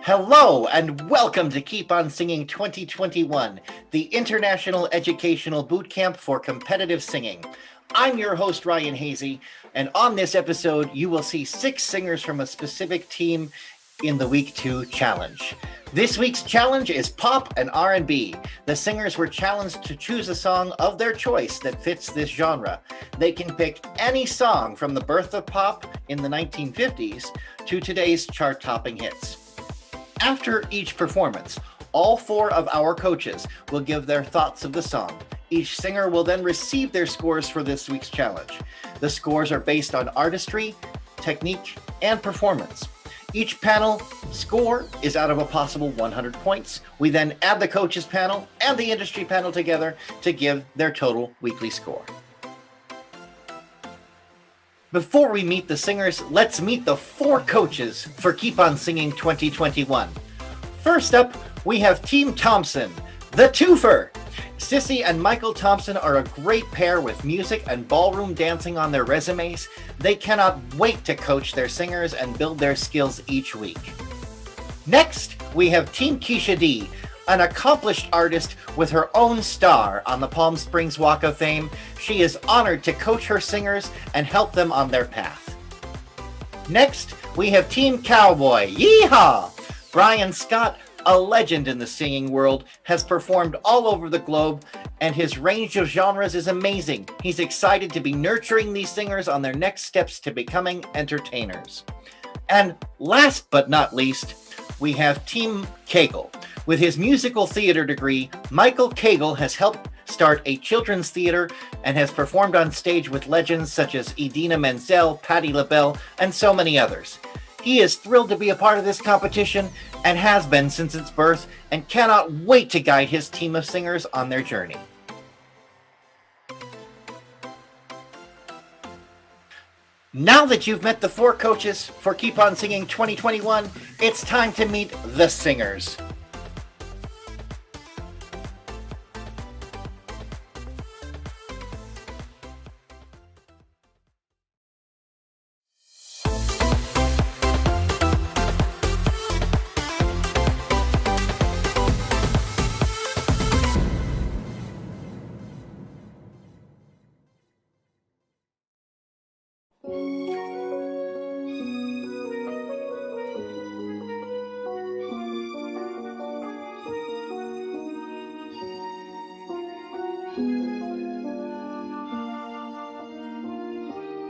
Hello and welcome to Keep On Singing 2021, the International Educational Bootcamp for Competitive Singing. I'm your host, Ryan Hazy, and on this episode, you will see 6 singers from a specific team in the Week 2 challenge. This week's challenge is pop and R&B. The singers were challenged to choose a song of their choice that fits this genre. They can pick any song from the birth of pop in the 1950s to today's chart-topping hits. After each performance, all 4 of our coaches will give their thoughts of the song. Each singer will then receive their scores for this week's challenge. The scores are based on artistry, technique, and performance. Each panel score is out of a possible 100 points. We then add the coaches panel and the industry panel together to give their total weekly score. Before we meet the singers, let's meet the 4 coaches for Keep On Singing 2021. First up, we have Team Thompson, the twofer. Sissy and Michael Thompson are a great pair with music and ballroom dancing on their resumes. They cannot wait to coach their singers and build their skills each week. Next, we have Team Keisha D, an accomplished artist with her own star on the Palm Springs Walk of Fame. She is honored to coach her singers and help them on their path. Next, we have Team Cowboy. Yeehaw! Brian Scott, a legend in the singing world, has performed all over the globe, and his range of genres is amazing. He's excited to be nurturing these singers on their next steps to becoming entertainers. And last but not least, we have Team Kegel. With his musical theater degree, Michael Kegel has helped start a children's theater and has performed on stage with legends such as Idina Menzel, Patti LaBelle, and so many others. He is thrilled to be a part of this competition and has been since its birth and cannot wait to guide his team of singers on their journey. Now that you've met the 4 coaches for Keep On Singing 2021, it's time to meet the singers.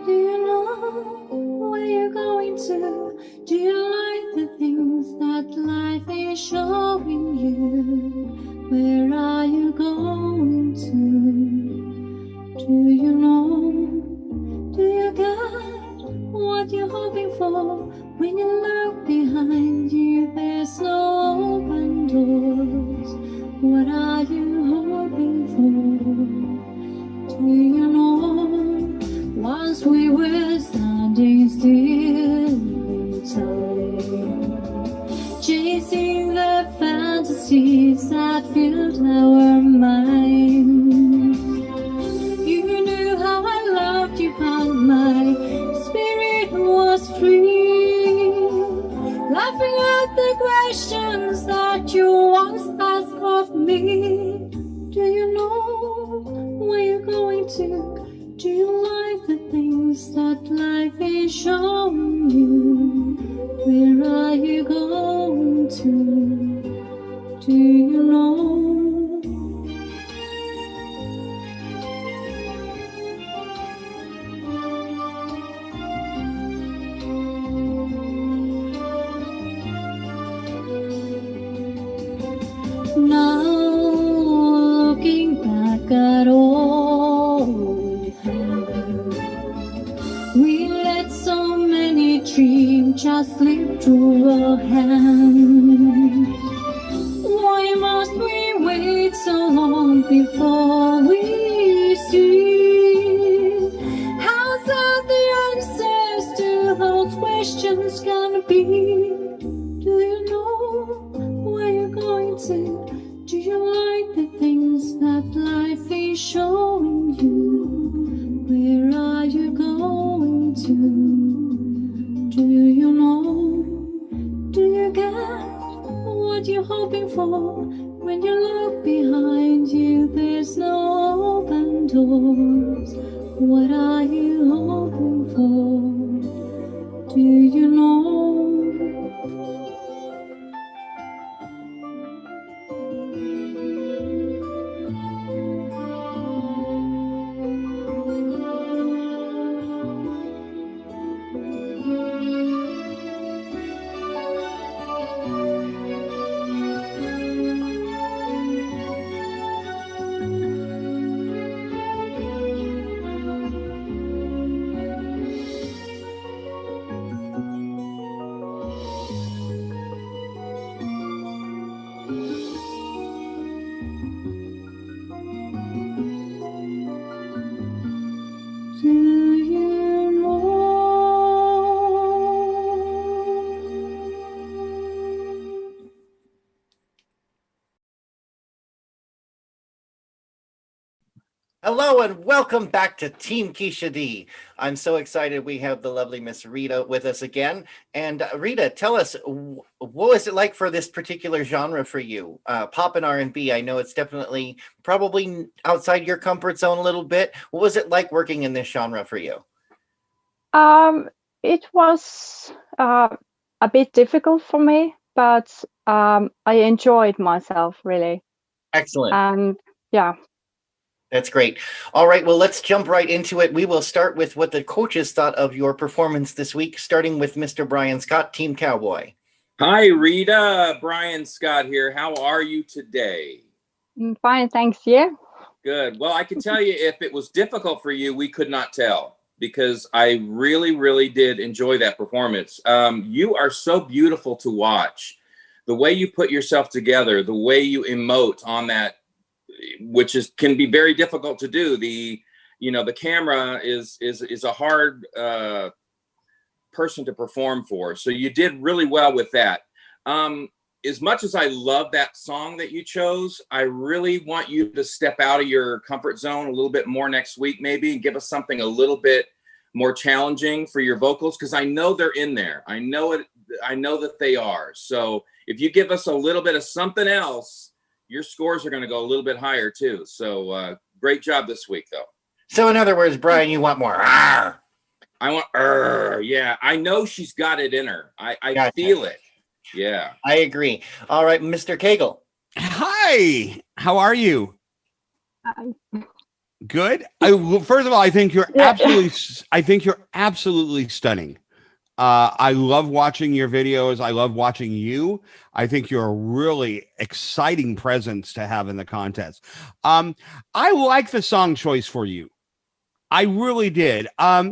Do you know where you're going to? Do you like the things that life is showing you? Where are you going to? Do you know? Do you get what you're hoping for? When you look behind you, there's no open doors. What are you hoping for? Do you know? Once we were standing still in time, chasing the fantasies that filled our minds. You knew how I loved you, but my spirit was free, laughing at the questions that you once asked of me. Do you know where you're going to? Do you like the things that life is showing you? Where are you going to? Do you know? Now looking back at all we let so many dreams just slip through our hands. Why must we wait so long before we see how sad the answers to those questions can be? Do you know where you're going to? Do you like the things that life is showing you? Where are you going to? Do you know? Do you get hoping for? When you look behind you, there's no open doors. What are you hoping for? Do you know? Do you know? Hello and welcome back to Team Keisha D. I'm so excited we have the lovely Miss Rita with us again. And Rita, tell us, what was it like for this particular genre for you? Pop and R&B, I know it's definitely probably outside your comfort zone a little bit. What was it like working in this genre for you? It was a bit difficult for me, but I enjoyed myself really. Excellent. And yeah. That's great. All right, well, let's jump right into it. We will start with what the coaches thought of your performance this week, starting with Mr. Brian Scott, Team Cowboy. Hi, Rita. Brian Scott here. How are you today? Fine, thanks. Yeah. Good. Well, I can tell you, if it was difficult for you, we could not tell, because I really, really did enjoy that performance. You are so beautiful to watch. The way you put yourself together, the way you emote on that, which can be very difficult to do. The camera is a hard person to perform for. So you did really well with that. As much as I love that song that you chose, I really want you to step out of your comfort zone a little bit more next week, maybe, and give us something a little bit more challenging for your vocals, because I know they're in there. I know it. I know that they are. So if you give us a little bit of something else, your scores are going to go a little bit higher too. So great job this week, though. So in other words, Brian, you want more? Arr! I want, yeah. I know she's got it in her. I Gotcha. feel it. Yeah. I agree. All right, Mr. Cagle. Hi, how are you? Hi. Good. First of all, I think you're absolutely stunning. I love watching your videos. I love watching you. I think you're a really exciting presence to have in the contest. I like the song choice for you. I really did. A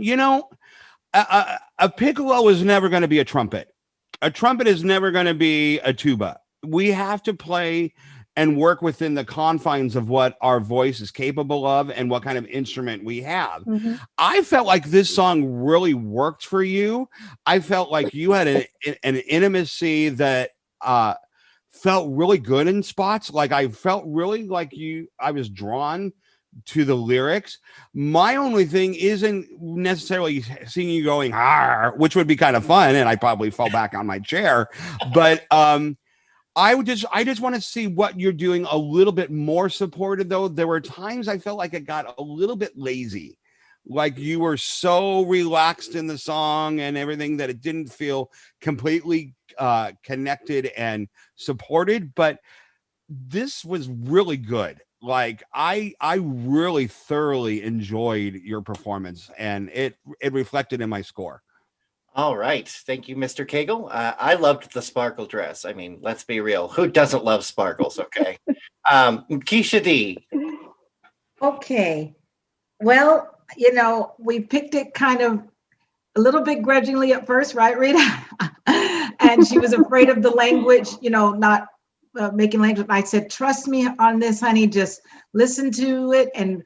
piccolo is never going to be a trumpet. A trumpet is never going to be a tuba. We have to play and work within the confines of what our voice is capable of and what kind of instrument we have. Mm-hmm. I felt like this song really worked for you. I felt like you had an intimacy that felt really good in spots. Like I felt really like I was drawn to the lyrics. My only thing isn't necessarily seeing you going, which would be kind of fun, and I probably fall back on my chair. But I just want to see what you're doing a little bit more supported, though. There were times I felt like it got a little bit lazy, like you were so relaxed in the song and everything that it didn't feel completely connected and supported. But this was really good. Like I really thoroughly enjoyed your performance, and it reflected in my score. All right. Thank you, Mr. Cagle. I loved the sparkle dress. I mean, let's be real. Who doesn't love sparkles? Okay. Keisha D. Okay. Well, we picked it kind of a little bit grudgingly at first, right, Rita? And she was afraid of the language, not making language. I said, trust me on this, honey. Just listen to it and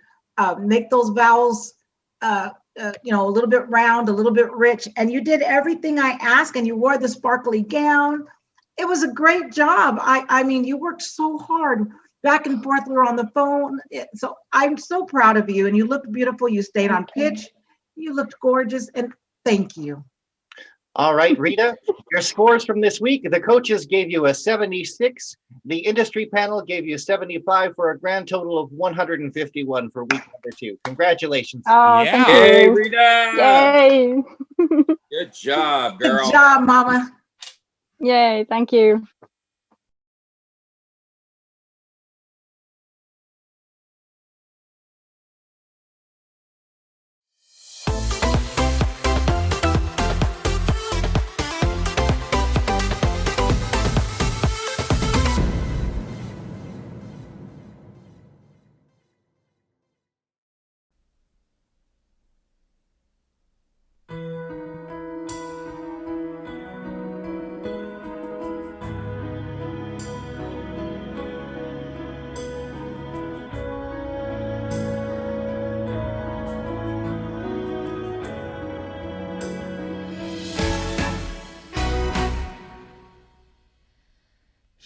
make those vowels a little bit round, a little bit rich, and you did everything I asked, and you wore the sparkly gown. It was a great job. I mean, you worked so hard, back and forth. We were on the phone. So I'm so proud of you, and you looked beautiful. You stayed on pitch. You looked gorgeous, and thank you. All right, Rita, your scores from this week. The coaches gave you a 76. The industry panel gave you 75 for a grand total of 151 for week number 2. Congratulations. Oh, thank Yeah. Hey, you. Rita. Yay. Good job, girl. Good job, Mama. Yay, thank you.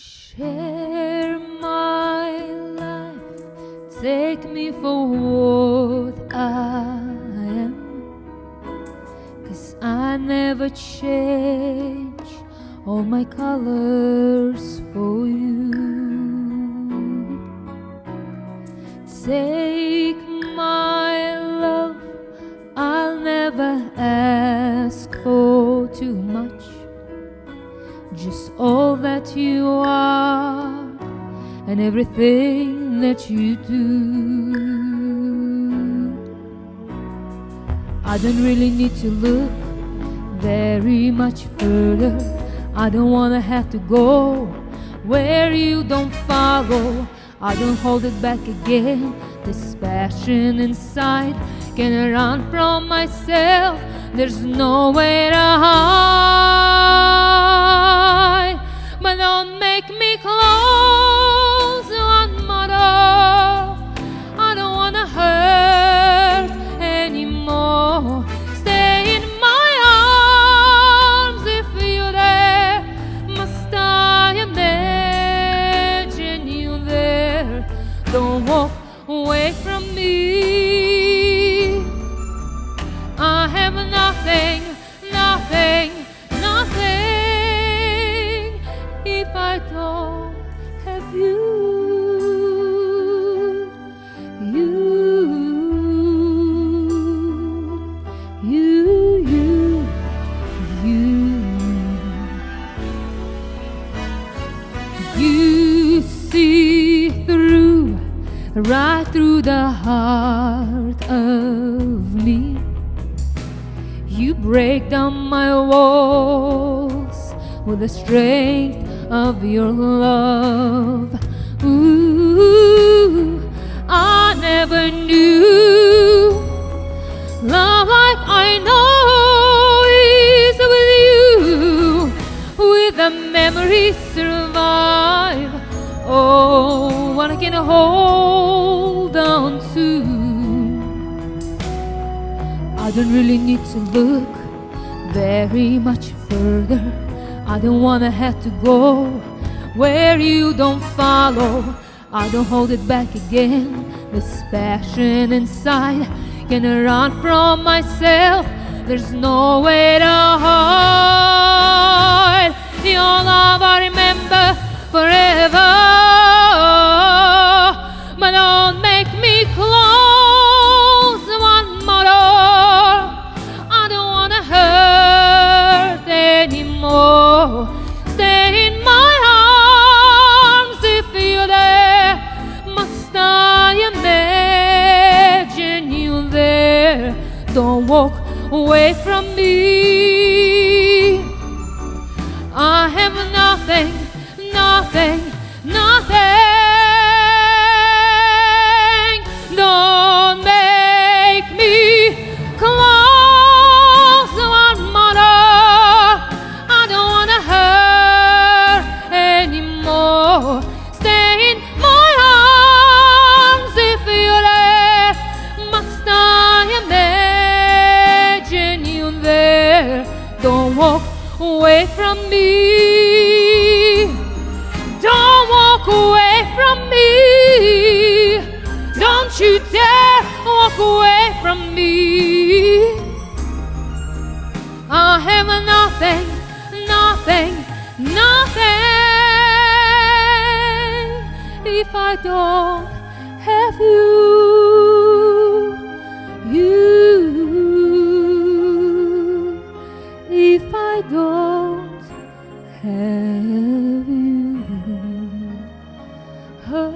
Share my life, take me for what I am, 'cause I never change all my colors for you. Take my love, I'll never ask for too much, just all that you are and everything that you do. I don't really need to look very much further. I don't wanna have to go where you don't follow. I don't hold it back again. This passion inside can't run from myself. There's no way to hide. But don't make me close one more door. I don't wanna hurt anymore. Stay in my arms if you're there. Must I imagine you there? Don't walk away from me. I have nothing, nothing, nothing if I don't have you. You, you, you, you. You see through, right through the heart of me. You break down my walls with the strength of your love. Ooh, I never knew love like I know is with you. With the memories survive, oh, what I can hold on to. I don't really need to look very much further. I don't wanna have to go where you don't follow. I don't hold it back again. This passion inside can't run from myself. There's no way to hide. Your love I remember forever. But don't make me close one more door. I don't wanna hurt anymore. Stay in my arms if you're there. Must I imagine you there? Don't walk away from me. I have nothing, nothing, nothing. Don't make me close one more door. I don't wanna hurt anymore. Stay in my arms if you're there. Must I imagine you there? Don't walk away from me. Don't walk away from me. Don't you dare walk away from me. I have nothing. nothing, nothing, nothing if I don't have you, if I don't have you. Oh.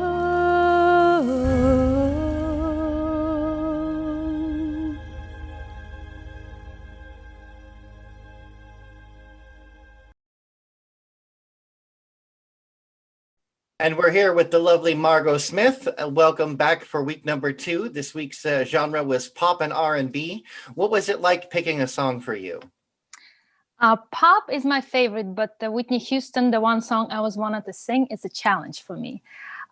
And we're here with the lovely Margot Smith. Welcome back for week number 2. This week's genre was pop and R&B. What was it like picking a song for you? Pop is my favorite, but the Whitney Houston, the one song I was wanted to sing, is a challenge for me.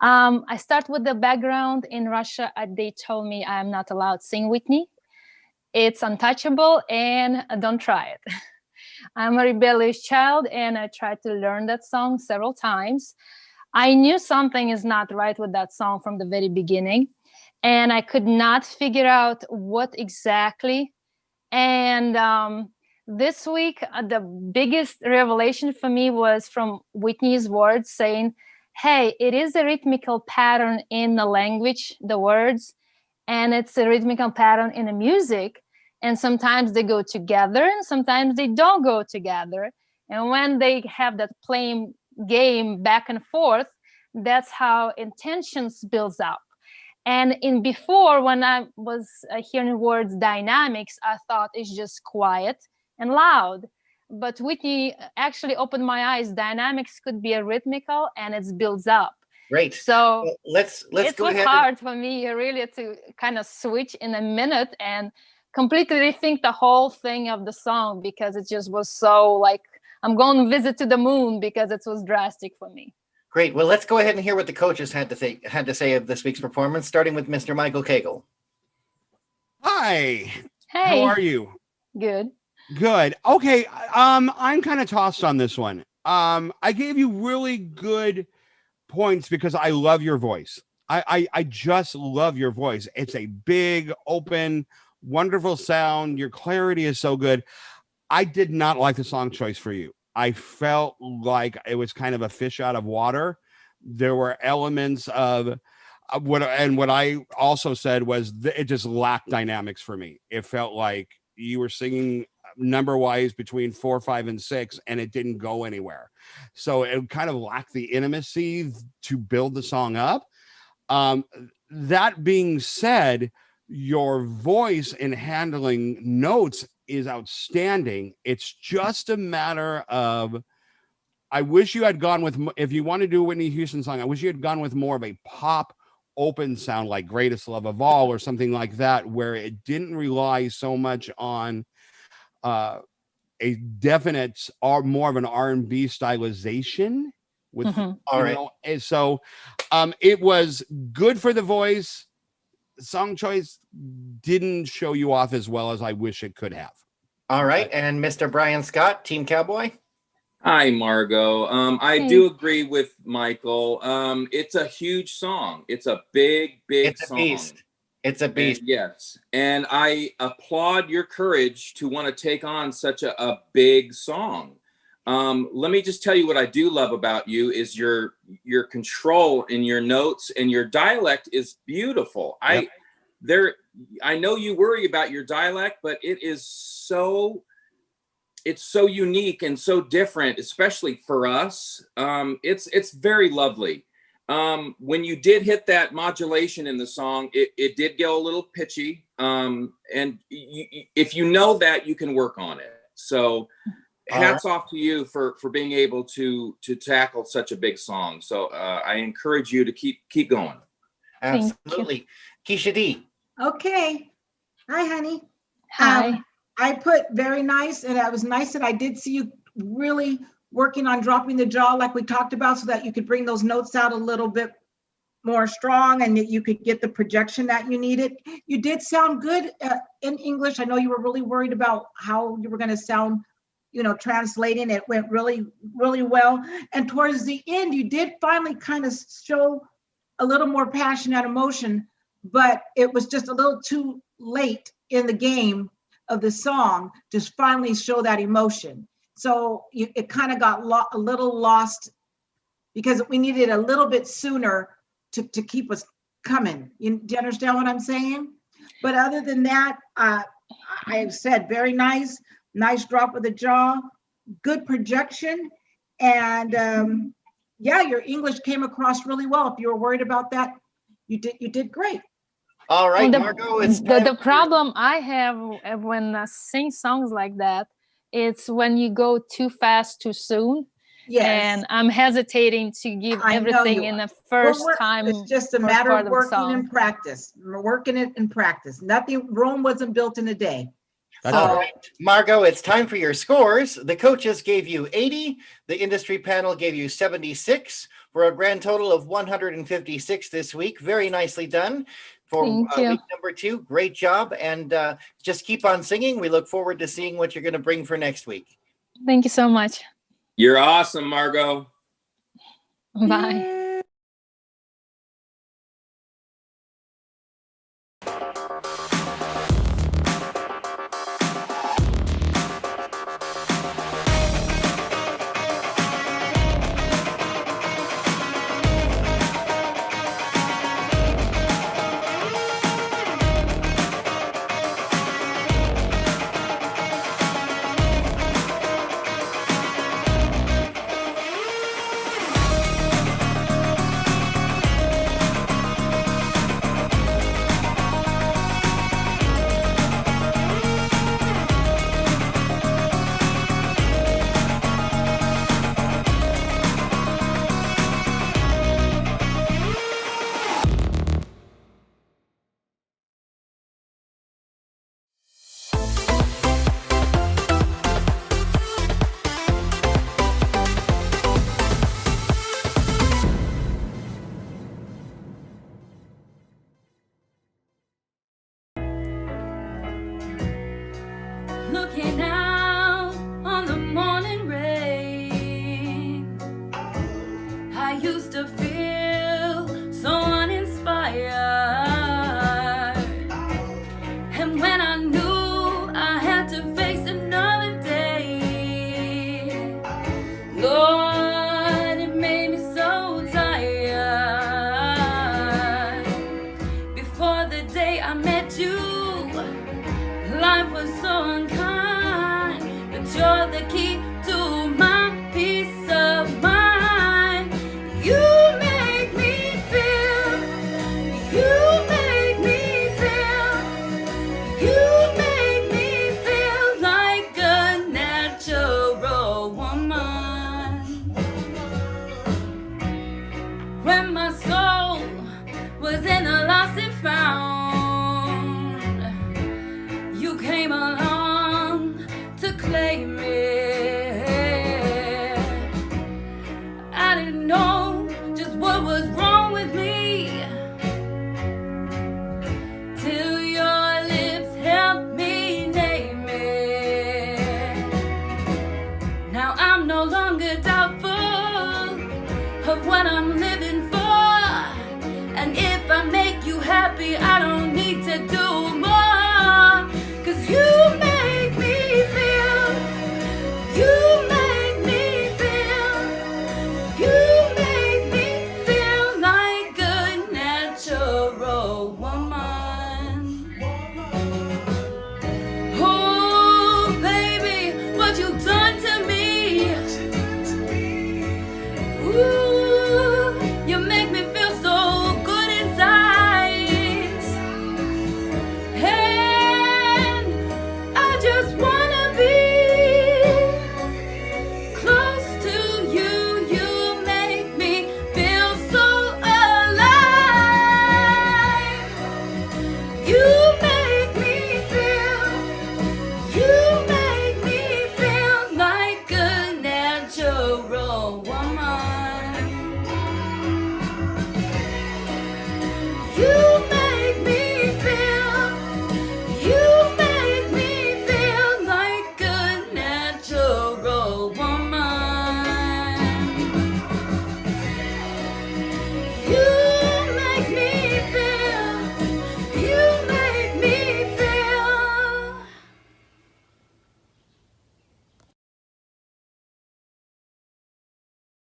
I start with the background. In Russia, they told me I am not allowed to sing Whitney. It's untouchable, and don't try it. I'm a rebellious child, and I tried to learn that song several times. I knew something is not right with that song from the very beginning, and I could not figure out what exactly. And this week, the biggest revelation for me was from Whitney's words saying, hey, it is a rhythmical pattern in the language, the words, and it's a rhythmical pattern in the music. And sometimes they go together and sometimes they don't go together. And when they have that playing game back and forth, that's how intentions builds up. And in before, when I was hearing words dynamics, I thought it's just quiet and loud. But Whitney actually opened my eyes. Dynamics could be a rhythmical, and it builds up. Great. So well, let's it go was ahead. hard for me really to kind of switch in a minute and completely rethink the whole thing of the song, because it just was so like I'm going to visit to the moon, because it was drastic for me. Great. Well, let's go ahead and hear what the coaches had to say of this week's performance, starting with Mr. Michael Cagle. Hi. Hey. How are you? Good. Good. Okay. I'm kind of tossed on this one. I gave you really good points because I love your voice. I just love your voice. It's a big, open, wonderful sound. Your clarity is so good. I did not like the song choice for you. I felt like it was kind of a fish out of water. There were elements of what I also said was it just lacked dynamics for me. It felt like you were singing number wise between 4, 5, and 6, and it didn't go anywhere. So it kind of lacked the intimacy to build the song up. That being said, your voice in handling notes is outstanding. It's just a matter of, I wish you had gone with, if you want to do a Whitney Houston song, I wish you had gone with more of a pop open sound like Greatest Love of All or something like that, where it didn't rely so much on a definite or more of an R&B stylization with, All right. And so it was good for the voice. Song choice didn't show you off as well as I wish it could have. All right. And Mr. Brian Scott, Team Cowboy. Hi, Margot. I do agree with Michael. It's a huge song. It's a big It's song. Beast. It's a beast. And yes. And I applaud your courage to want to take on such a big song. Let me just tell you what I do love about you is your control in your notes, and your dialect is beautiful. Yep. I know you worry about your dialect, but it's so unique and so different, especially for us. It's very lovely. When you did hit that modulation in the song, it did get a little pitchy. And if you know that, you can work on it. So hats off to you for being able to tackle such a big song. So I encourage you to keep going. Absolutely. Keisha D. Okay. Hi, honey. Hi. I put very nice, and it was nice that I did see you really working on dropping the jaw like we talked about, so that you could bring those notes out a little bit more strong and that you could get the projection that you needed. You did sound good in English. I know you were really worried about how you were going to sound, translating. It went really, really well. And towards the end, you did finally kind of show a little more passion and emotion, but it was just a little too late in the game of the song to finally show that emotion. So it kind of got a little lost because we needed a little bit sooner to keep us coming. Do you understand what I'm saying? But other than that, I have said very nice drop of the jaw, good projection, and yeah, your English came across really well. If you were worried about that, you did great. All right, the, Margot, it's the problem I have when I sing songs like that, it's when you go too fast too soon. Yes. And I'm hesitating to give everything in the first time. It's just a matter of working in practice. We're working it in practice. Rome wasn't built in a day. All right, Margot, it's time for your scores. The coaches gave you 80. The industry panel gave you 76 for a grand total of 156 this week. Very nicely done for week number 2. Great job. And just keep on singing. We look forward to seeing what you're going to bring for next week. Thank you so much. You're awesome, Margot. Bye. Looking out on the morning rain, I used to feel so uninspired. And when I knew I had to face another day, Lord, it made me so tired. Before the day I met you, life was so unkind, but you're the key to my peace of mind. You make me feel, you make me feel, you make me feel like a natural woman. When my soul was in a lost and found, you came along to claim me. I didn't know just what was wrong with me till your lips helped me name it. Now I'm no longer doubtful of what I'm living for, and if I make you happy, I don't need to do more. 'Cause you make me feel,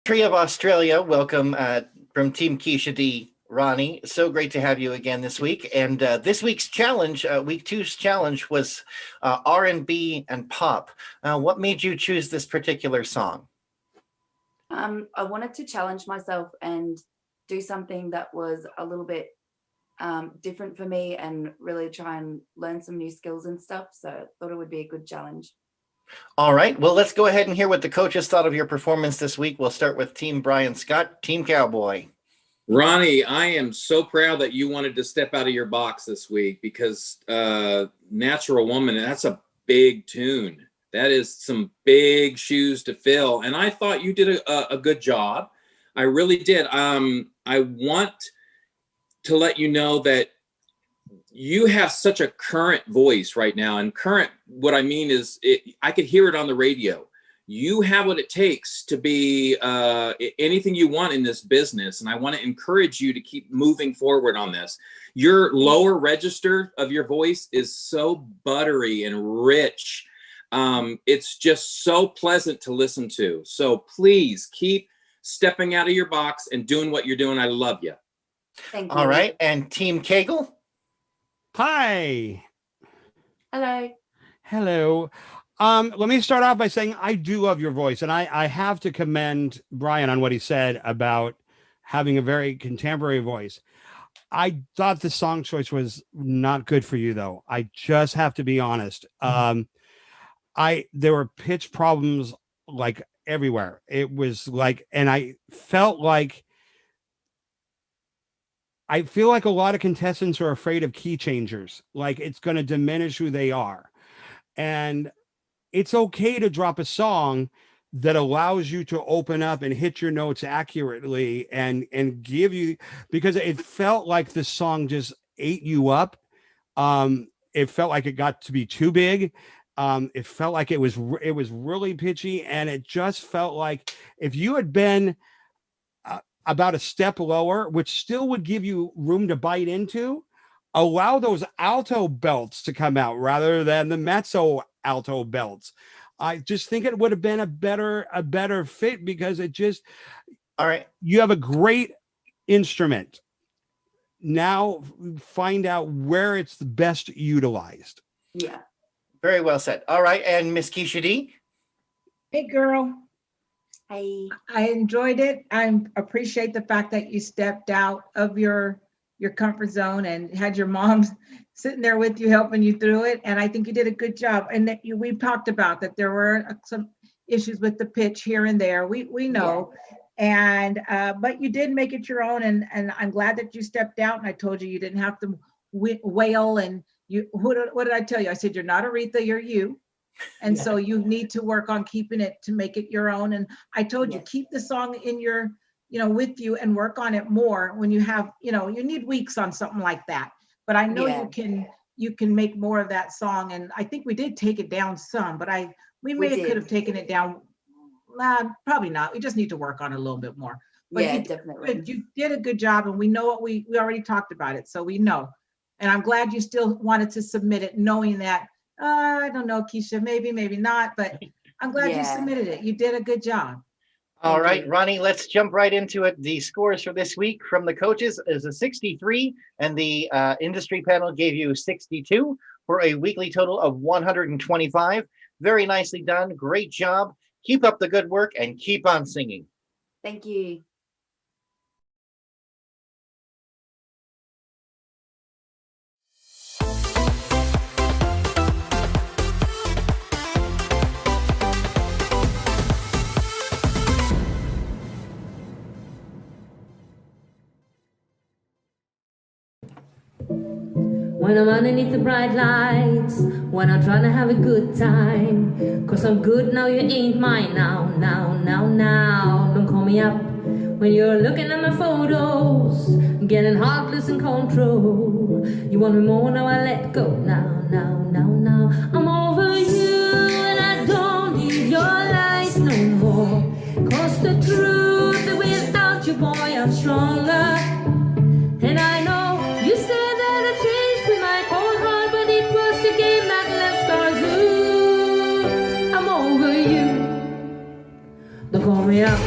Country of Australia, welcome from Team Keisha D. Ronnie, so great to have you again this week. And this week's challenge, week two's challenge, was R&B and pop. What made you choose this particular song? I wanted to challenge myself and do something that was a little bit different for me and really try and learn some new skills and stuff. So I thought it would be a good challenge. All right, well, let's go ahead and hear what the coaches thought of your performance this week. We'll start with Team Brian Scott, Team Cowboy. Ronnie, I am so proud that you wanted to step out of your box this week, because Natural Woman, that's a big tune. That is some big shoes to fill. And I thought you did a good job. I really did. I want to let you know that you have such a current voice right now. And current, what I mean is, I could hear it on the radio. You have what it takes to be anything you want in this business. And I want to encourage you to keep moving forward on this. Your lower register of your voice is so buttery and rich. It's just so pleasant to listen to. So please keep stepping out of your box and doing what you're doing. I love you. Thank you. All right, and Team Kegel? Hi. Hello. Hello. Let me start off by saying I do love your voice, and I have to commend Brian on what he said about having a very contemporary voice. I thought the song choice was not good for you, though. I just have to be honest. There were pitch problems like everywhere. It was like, and I feel like a lot of contestants are afraid of key changers. Like, it's going to diminish who they are. And it's okay to drop a song that allows you to open up and hit your notes accurately and give you, because it felt like the song just ate you up. It felt like it got to be too big. It felt like it was really pitchy, and it just felt like if you had been about a step lower, which still would give you room to bite into, allow those alto belts to come out rather than the mezzo alto belts. I just think it would have been a better fit, because it just, all right, you have a great instrument. Now find out where it's the best utilized. Yeah. Very well said. All right, and Miss Keisha D? Hey, girl. Hey. I enjoyed it. I appreciate the fact that you stepped out of your comfort zone and had your mom sitting there with you, helping you through it. And I think you did a good job. And that we've talked about that there were some issues with the pitch here and there. We know. Yeah. And but you did make it your own. And I'm glad that you stepped out. And I told you you didn't have to wail. And what did I tell you? I said, you're not Aretha, you're you. And so you need to work on keeping it to make it your own. And I told you, keep the song in your, with you, and work on it more when you have, you need weeks on something like that. But I know you can make more of that song. And I think we did take it down some, but we could have taken it down. Probably not. We just need to work on it a little bit more. But definitely. You did a good job, and we know what we already talked about it. So we know. And I'm glad you still wanted to submit it, knowing that, I don't know, Keisha, maybe not, but I'm glad you submitted it. You did a good job. All right, Ronnie, let's jump right into it. The scores for this week from the coaches is a 63, and the industry panel gave you 62 for a weekly total of 125. Very nicely done. Great job. Keep up the good work and keep on singing. Thank you. When I'm underneath the bright lights, when I'm trying to have a good time, 'cause I'm good now, you ain't mine now. Don't call me up when you're looking at my photos, getting heartless and control. You want me more, now I let go. Now I'm over you, and I don't need your lies no more. 'Cause the truth is, without you, boy, I'm stronger. And I know you said that I changed with my cold heart, but it was the game that left scars. Ooh, I'm over you. Don't call me up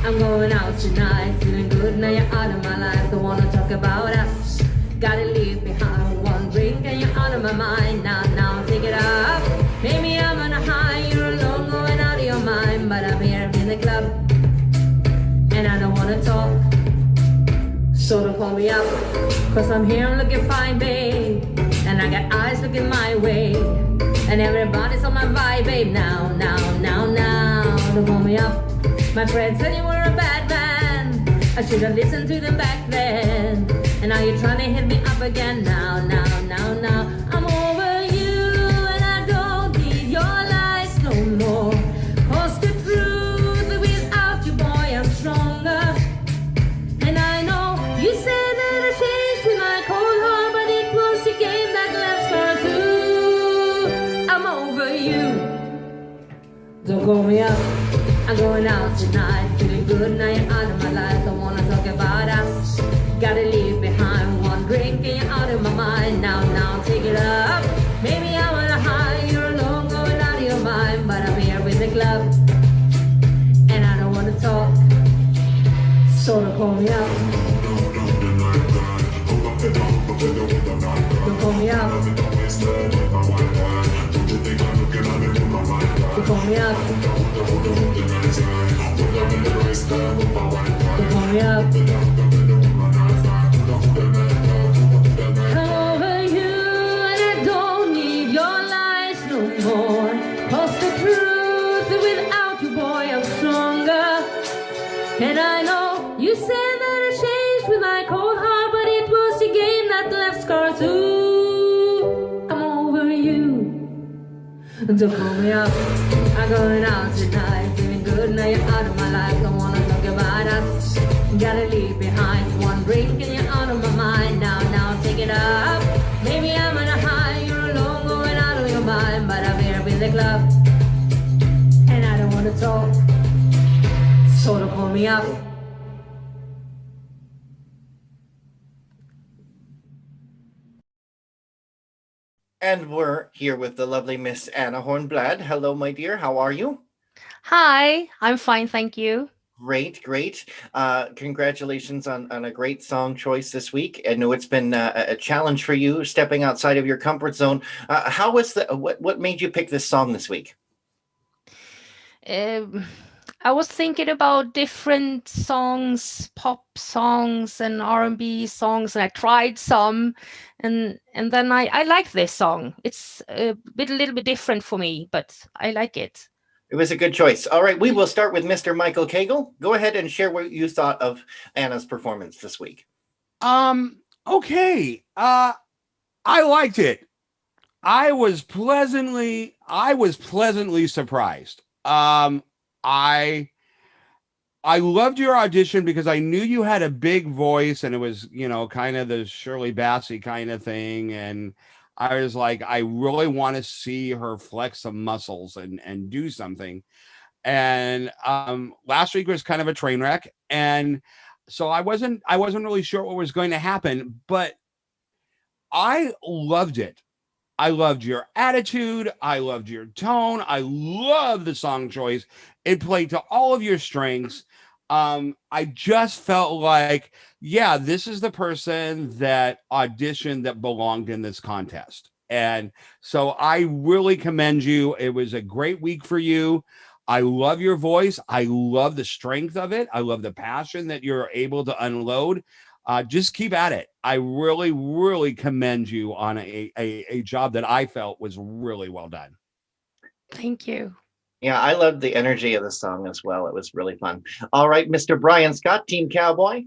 I'm going out tonight, feeling good, now you're out of my life. Don't wanna talk about us, gotta leave behind one drink and you're out of my mind. Now, take it up. Maybe I'm on a high, you're alone, going out of your mind. But I'm here in the club, and I don't wanna talk. So don't call me up, cause I'm here, I'm looking fine, babe. And I got eyes looking my way. And everybody's on my vibe, babe. Now, don't call me up. My friend said you were a bad man, I should have listened to them back then. And now you're trying to hit me up again. Now, I'm over you, and I don't need your lies no more. Cause the truth, without you, boy, I'm stronger. And I know you said that I changed with my cold heart, but it was your game that left scar too. I'm over you. Don't call me up, I'm going out tonight, feeling good, now you're out of my life. Don't wanna talk about us, gotta leave behind one drink and you're out of my mind. Now, take it up. Maybe I'm on a high, you're alone, going out of your mind. But I'm here with the club, and I don't wanna talk. So don't call me up. Don't call me up. Don't call me up. Don't call me up. I'm over you, and I don't need your lies no more. Cause the truth, without you, boy, I'm stronger. And I know you said that I changed with my cold heart, but it was the game that left scar too. I'm over you. Don't call me up, I'm going out tonight, feeling good, now you're out of my life. Don't wanna talk about us, gotta leave behind one drink and you're out of my mind. Now, take it up. Maybe I'm on a high, you're alone, going out of your mind. But I'm here with the club, and I don't wanna talk. So don't call me up. And we're here with the lovely Miss Anna Hornblad. Hello, my dear. How are you? Hi, I'm fine, thank you. Great. Congratulations on a great song choice this week. I know it's been a challenge for you, stepping outside of your comfort zone. How was what made you pick this song this week? I was thinking about different songs, pop songs and R&B songs, and I tried some, and then I like this song. It's a little bit different for me, but I like it. It was a good choice. All right, we will start with Mr. Michael Cagle. Go ahead and share what you thought of Anna's performance this week. Okay. I liked it. I was pleasantly surprised. I loved your audition because I knew you had a big voice and it was, kind of the Shirley Bassey kind of thing. And I was like, I really want to see her flex some muscles and do something. And last week was kind of a train wreck. And so I wasn't really sure what was going to happen, but I loved it. I loved your attitude. I loved your tone. I love the song choice. It played to all of your strengths. I just felt like, yeah, this is the person that auditioned that belonged in this contest. And so I really commend you. It was a great week for you. I love your voice. I love the strength of it. I love the passion that you're able to unload. Just keep at it. I really, really commend you on a job that I felt was really well done. Thank you. Yeah, I loved the energy of the song as well. It was really fun. All right, Mr. Brian Scott, Team Cowboy.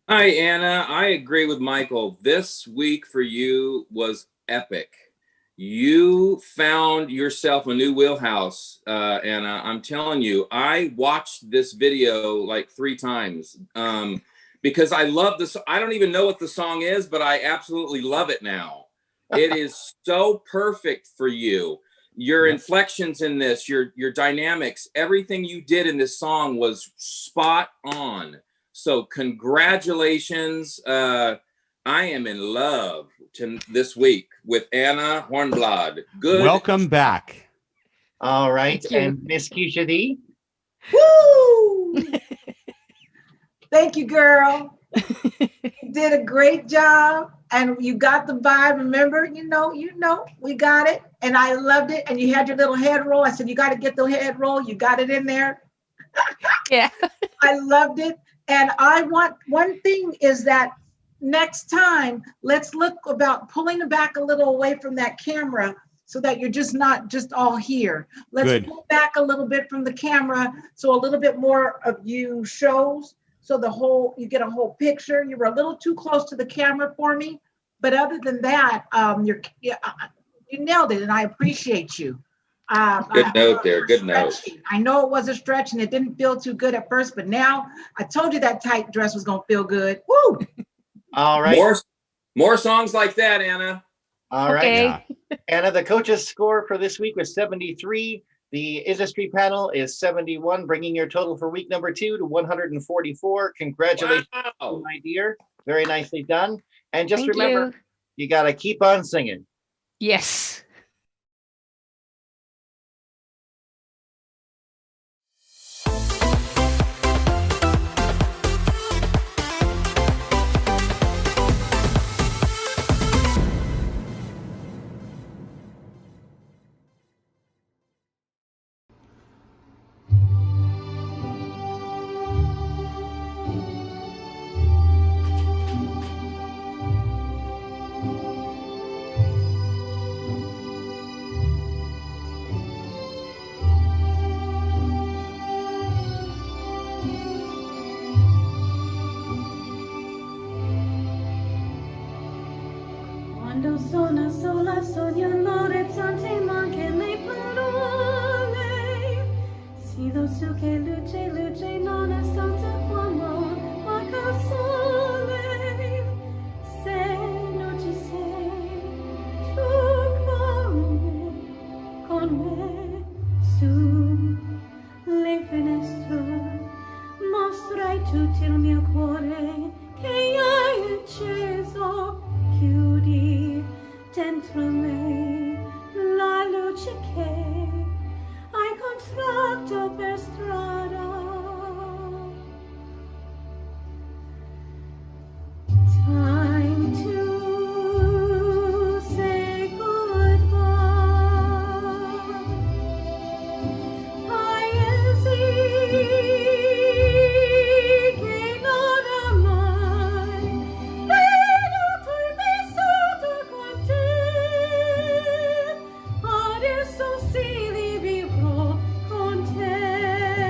Hi, Anna. I agree with Michael. This week for you was epic. You found yourself a new wheelhouse, Anna. I'm telling you, I watched this video like 3 times. Because I love this. I don't even know what the song is, but I absolutely love it now. It is so perfect for you. Your inflections in this, your dynamics, everything you did in this song was spot on. So congratulations. I am in love this week with Anna Hornblad. Good. Welcome back. All right. And Miss Keisha D. Woo! Thank you, girl. You did a great job, and you got the vibe. Remember, we got it, and I loved it. And you had your little head roll. I said, you got to get the head roll. You got it in there. Yeah. I loved it. And I want one thing is that next time, let's look about pulling it back a little away from that camera so that you're just not just all here. Let's pull back a little bit from the camera so a little bit more of you shows. So you get a whole picture. You were a little too close to the camera for me. But other than that, you nailed it, and I appreciate you. Good note there. Good note. I know it was a stretch and it didn't feel too good at first, but now I told you that tight dress was going to feel good. Woo! All right. More songs like that, Anna. All right. Okay. Anna, the coaches score for this week was 73. The industry panel is 71, bringing your total for week number 2 to 144. Congratulations, my dear. Very nicely done. And just remember, you got to keep on singing. Yes. Quando sono sola sogno l'orizzonte ma anche le parole. Sido su che luce nonostante quando manca il sole. Se non ci sei tu con me su le finestre mostrai tutto il mio cuore che hai acceso. Chiudi dentro me la luce che hai contratto per strada. Time to say goodbye. Paesi che non amai. Adesso sì li vivrò con te.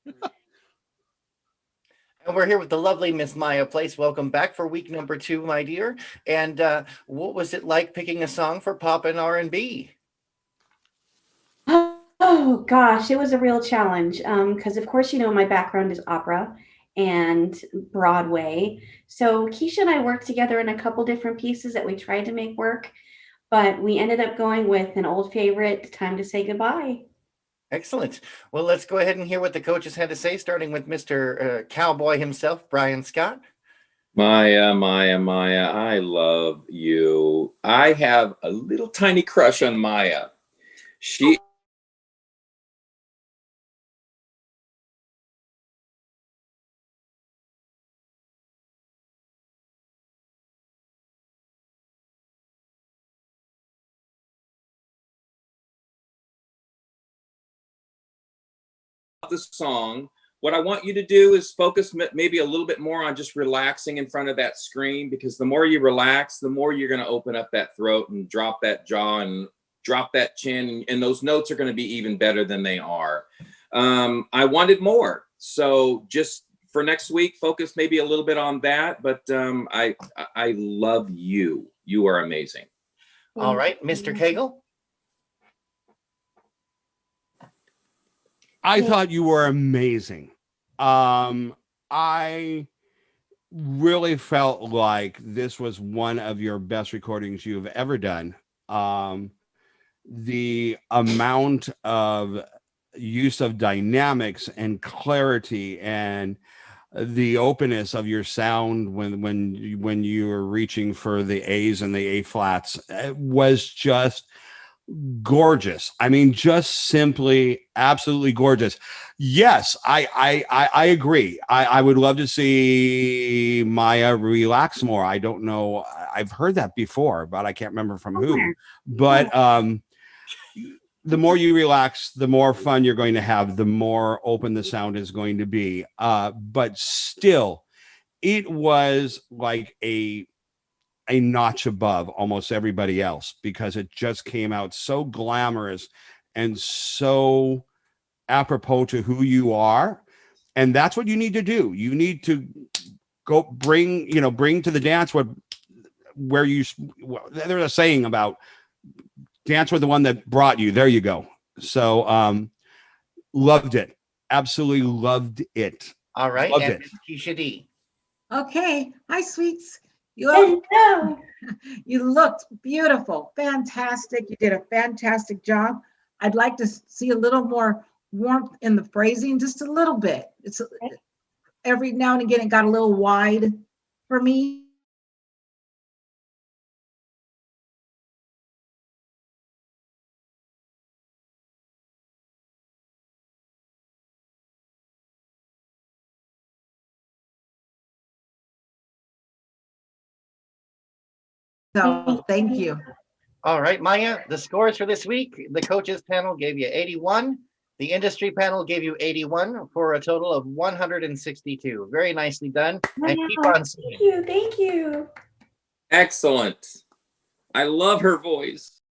And we're here with the lovely Miss Maya Place. Welcome back for week number 2, my dear. And what was it like picking a song for pop and R&B? Oh gosh, it was a real challenge. Because of course, my background is opera and Broadway. So Keisha and I worked together in a couple different pieces that we tried to make work, but we ended up going with an old favorite, Time to Say Goodbye. Excellent. Well, let's go ahead and hear what the coaches had to say, starting with Mr. Cowboy himself, Brian Scott. Maya, I love you. I have a little tiny crush on Maya. She the song. What I want you to do is focus maybe a little bit more on just relaxing in front of that screen, because the more you relax, the more you're going to open up that throat and drop that jaw and drop that chin, and those notes are going to be even better than they are. I wanted more, so just for next week, focus maybe a little bit on that. But I love you. You are amazing. All right, Mr. Cagle. I thought you were amazing. I really felt like this was one of your best recordings you've ever done. The amount of use of dynamics and clarity and the openness of your sound when you were reaching for the A's and the A flats was just gorgeous. I mean, just simply absolutely gorgeous. Yes, I agree. I would love to see Maya relax more. I don't know. I've heard that before, but I can't remember from who. But the more you relax, the more fun you're going to have, the more open the sound is going to be. But still, it was like a notch above almost everybody else, because it just came out so glamorous and so apropos to who you are. And that's what you need to do. You need to go bring to the dance where there's a saying about dance with the one that brought you. There you go. So loved it. Absolutely loved it. All right. Loved and it. Keisha D. Okay. Hi, sweets. Hello. You looked beautiful, fantastic. You did a fantastic job. I'd like to see a little more warmth in the phrasing, just a little bit. It's every now and again it got a little wide for me. So thank you. All right, Maya, the scores for this week. The coaches panel gave you 81. The industry panel gave you 81 for a total of 162. Very nicely done. And keep on singing. Thank you. Excellent. I love her voice.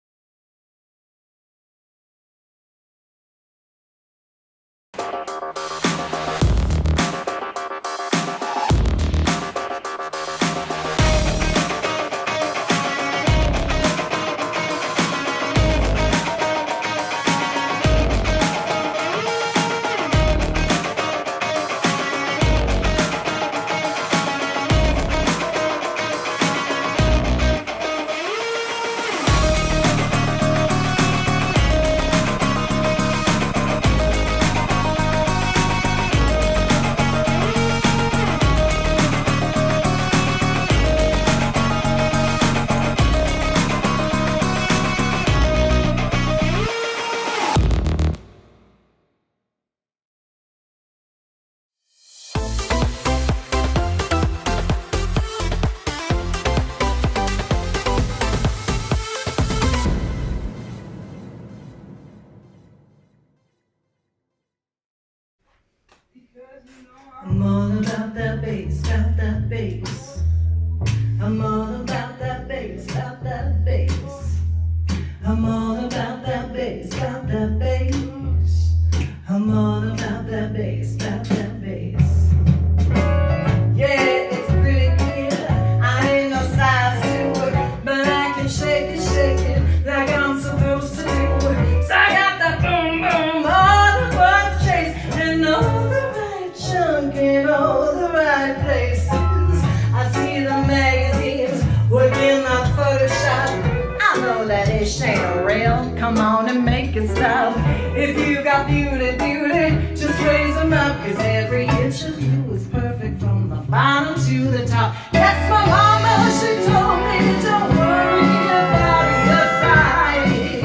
Yes, my mama, she told me, don't worry about your size.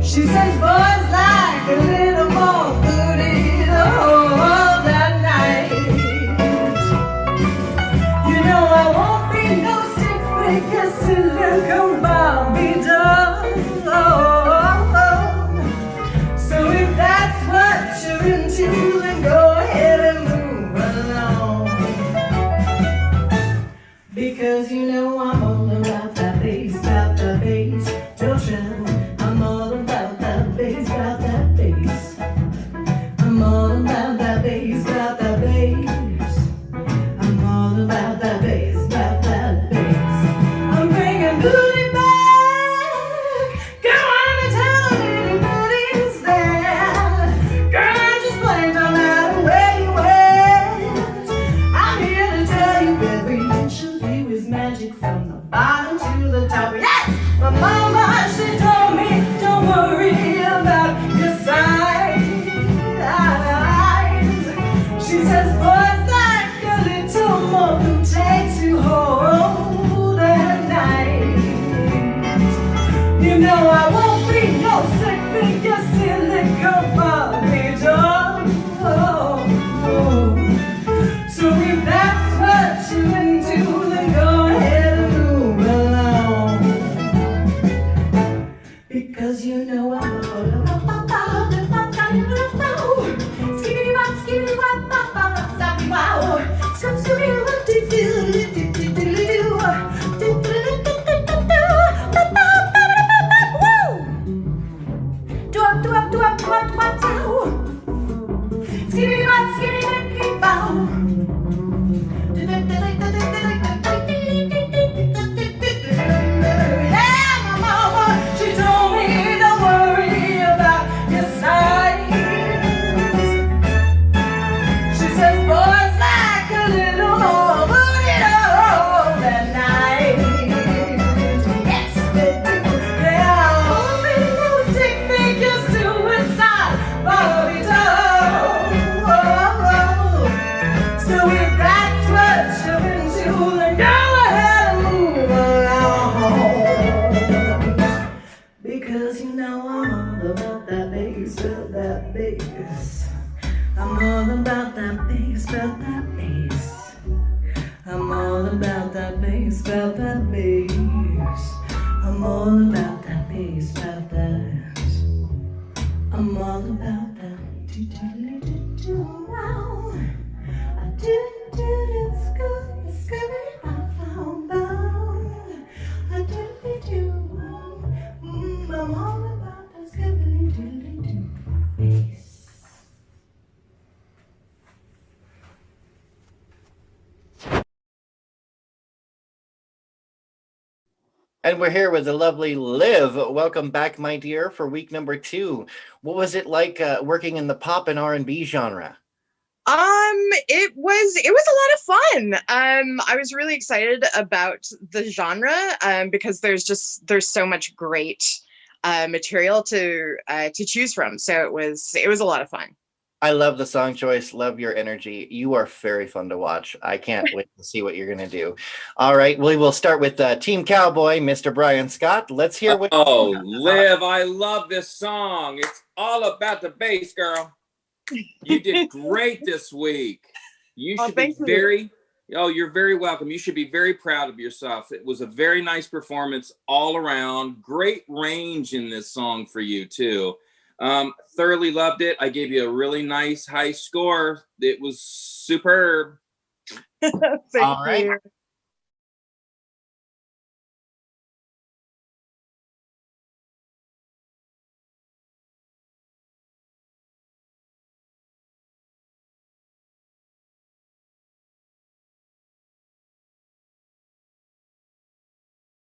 She says boys like a little more booty the whole that night. You know I won't be no stick figure silicone Barbie doll. So if that's what you're into, then go ahead and move along. Because you know I'm all about that bass, don't you? I'm all about that bass, I'm all about that bass, I'm all about that bass, I'm bringing booty back. Go on and tell the little booties there. Girl, I'm just playing no matter where you went. I'm here to tell you every inch of you is magic from the bottom to the top. Yes! My mama, she told me, don't worry about your size. She says, boys like a little more boutique to hold at night. You know I won't be no sick figure silicone Barbie doll. So if that's what you're into, then go ahead and move along. Because you know I'm all about skibbity bop, skibbity wop, bop, bop, zappy wow. Scrub, scooby, wop, doo, doo, doo, doo, doo, doo, doo, doo, doo, do up, do up, do up, do up, do up, do. Skibbity bop, skibbity bow. Yeah, my mama, she told me don't worry about your size. She says boys like a little more booty all that night. Yes, they do. Yeah, only no stick figure suicide Barbie doll. So if that's what you're into, then go ahead and move along. Because you know I'm all about that bass, I'm all about that bass, I'm all about that bass, I'm all about that bass, I'm all about that do wow. I do it's good, it's good, I'm all about that skibbity-doo-doo-doo bass. And we're here with the lovely Liv. Welcome back, my dear, for week number 2. What was it like working in the pop and R&B genre? It was a lot of fun. I was really excited about the genre because there's so much great material to choose from. So it was a lot of fun. I love the song choice. Love your energy. You are very fun to watch. I can't wait to see what you're going to do. All right. We will start with Team Cowboy, Mr. Brian Scott. Let's hear what. Oh, Liv, I love this song. It's all about the bass, girl. You did great this week. You should be you're very welcome. You should be very proud of yourself. It was a very nice performance all around. Great range in this song for you, too. Thoroughly loved it. I gave you a really nice high score. It was superb. Thank you.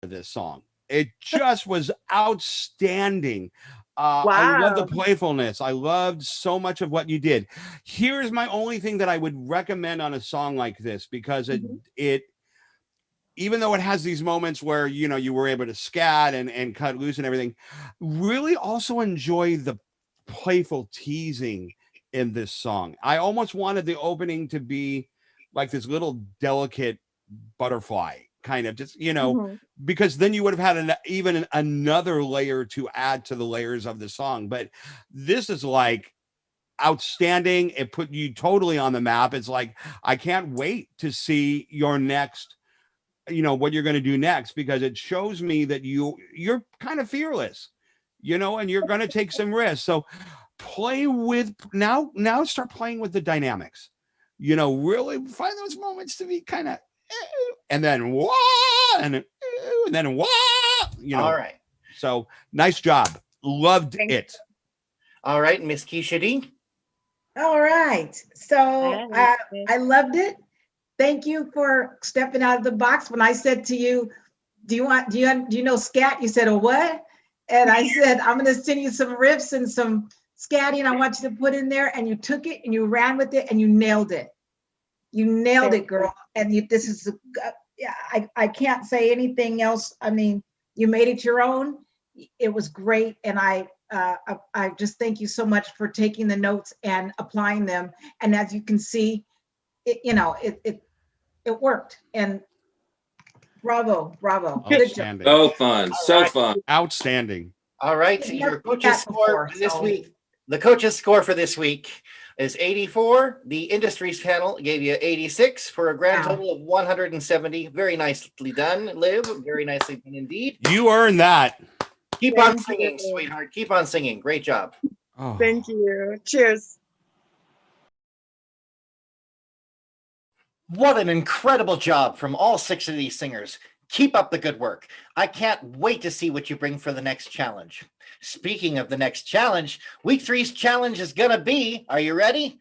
This song, it just was outstanding. Wow. I love the playfulness. I loved so much of what you did. Here's my only thing that I would recommend on a song like this, because it even though it has these moments where you were able to scat and cut loose and everything, really also enjoy the playful teasing in this song. I almost wanted the opening to be like this little delicate butterfly kind of just, Mhm. because then you would have had even another layer to add to the layers of the song. But this is like outstanding. It put you totally on the map. It's like, I can't wait to see your next, what you're going to do next, because it shows me that you're kind of fearless, and you're going to take some risks. So play with now start playing with the dynamics, really find those moments to be kind of, and then wah, and then wah, All right. So nice job. Loved it. All right, Miss Keisha D. All right. So I loved it. Thank you for stepping out of the box. When I said to you, do you know scat? You said, a what? And I said, I'm going to send you some riffs and some scatting I want you to put in there. And you took it and you ran with it and you nailed it. You nailed it, girl. And I can't say anything else. I mean, you made it your own. It was great. And I just thank you so much for taking the notes and applying them. And as you can see, it worked. And bravo. Good job. Outstanding. So fun. So fun. Outstanding. All right, We've your never coach's done that score before, this so- week. The coach's score for this week is 84. The industries panel gave you 86 for a grand Wow. total of 170. Very nicely done, Liv. Very nicely done indeed. You earned that. Keep on Thank singing, you. sweetheart. Keep on singing. Great job. Oh. Thank you. Cheers. What an incredible job from all 6 of these singers. Keep up the good work. I can't wait to see what you bring for the next challenge. Speaking of the next challenge, week 3's challenge is gonna be, are you ready?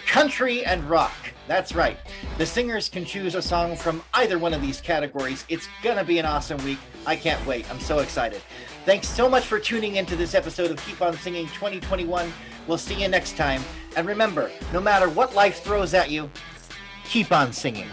Country and rock. That's right. The singers can choose a song from either one of these categories. It's gonna be an awesome week. I can't wait. I'm so excited. Thanks so much for tuning into this episode of Keep On Singing 2021. We'll see you next time. And remember, no matter what life throws at you, keep on singing.